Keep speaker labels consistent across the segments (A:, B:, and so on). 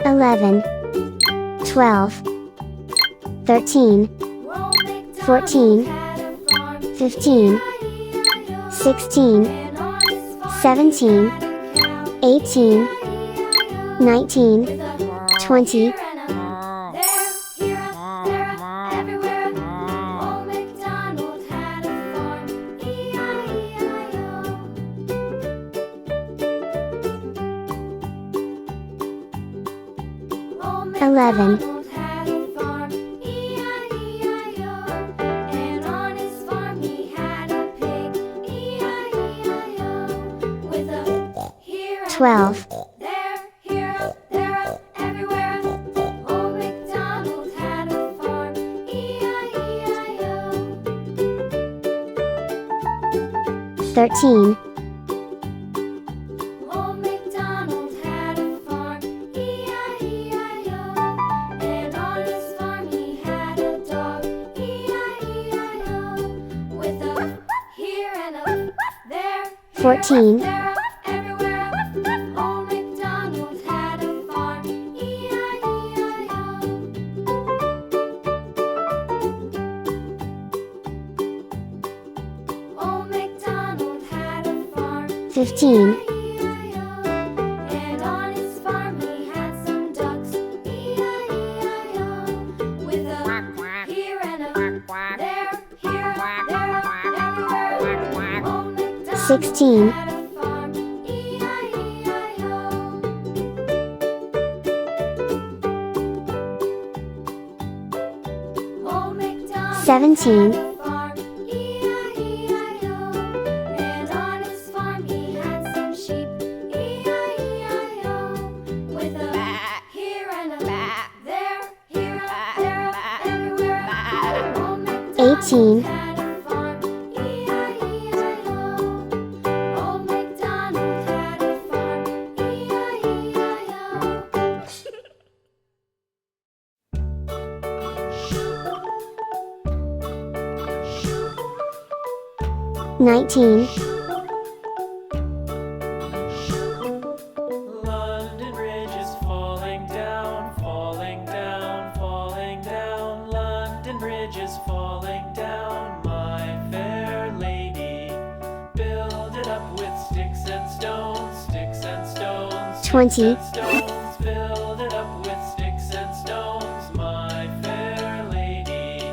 A: 11, 12, 13, 14, 15, 16, 17, 18, 19, 20. Eleven, 12, 13, 14, 15, 16, 17, 18, 19,
B: London Bridge is falling down, falling down, falling down. London Bridge is falling down, my fair lady. Build it up with sticks and stones, sticks and stones,
A: 20,
B: sticks and stones. Build it up with sticks and stones, my fair lady.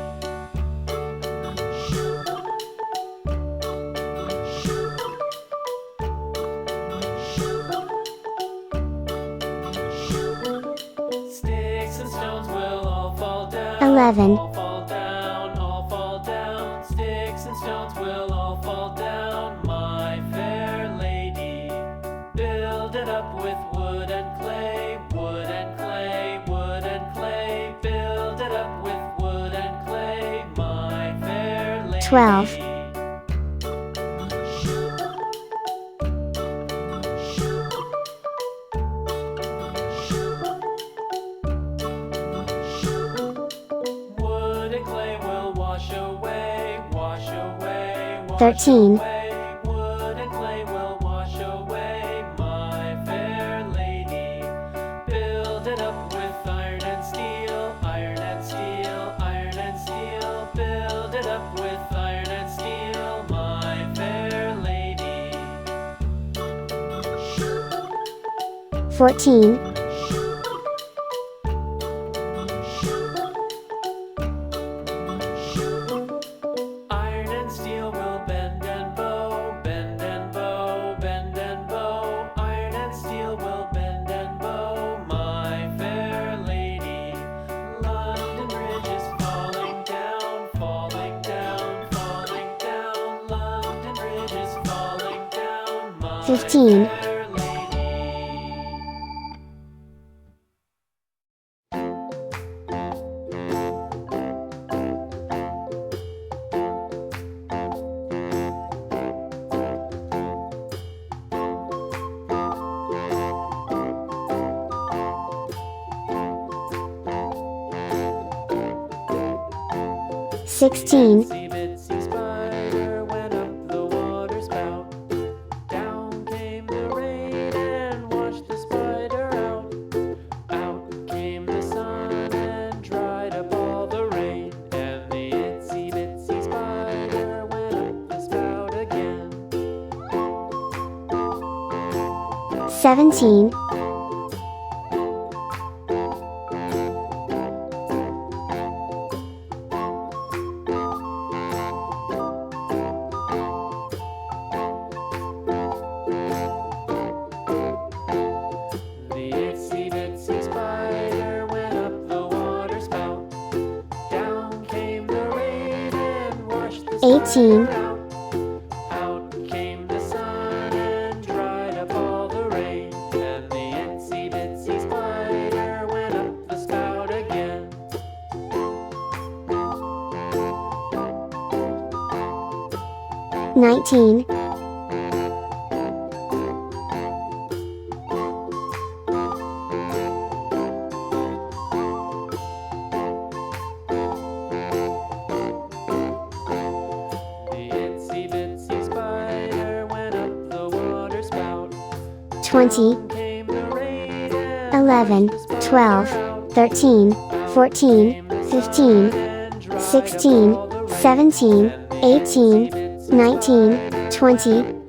B: Sticks and stones will all fall down.
A: 11,
B: All fall down, all fall down. Sticks and stones will all fall down, my fair lady. Build it up with wood and clay, wood and clay, wood and clay. Build it up with wood and clay, my fair lady.
A: 12,
B: Wood and clay will wash away, wash away, wash
A: 13,
B: away. Wood and clay will wash away, my fair lady. Build it up with iron and steel, iron and steel, iron and steel. Build it up with iron and steel, my fair lady.
A: 14,
B: 'Iron and steel will bend and bow, bend and bow, bend and bow. Iron and steel will bend and bow, my fair lady. London Bridge is falling down, falling down, falling down. London Bridge is falling down, my
A: 15,
B: fair lady.
A: 16,
B: Itsy bitsy spider went up the water spout. Down came the rain and washed the spider out. Out,
A: 17,
B: The itsy bitsy spider went up the water spout. Down came the rain and washed the
A: 18,
B: spider out. Out came the sun and dried up all the rain. And the itsy bitsy spider went up the spout again.
A: 19,
B: The itsy bitsy spider went up the water spout.
A: 20,
B: Down came the rain and
A: 11,
B: washed the
A: 12,
B: spider out.
A: 13, 14, 15, 16, 17, 18, 19, 20,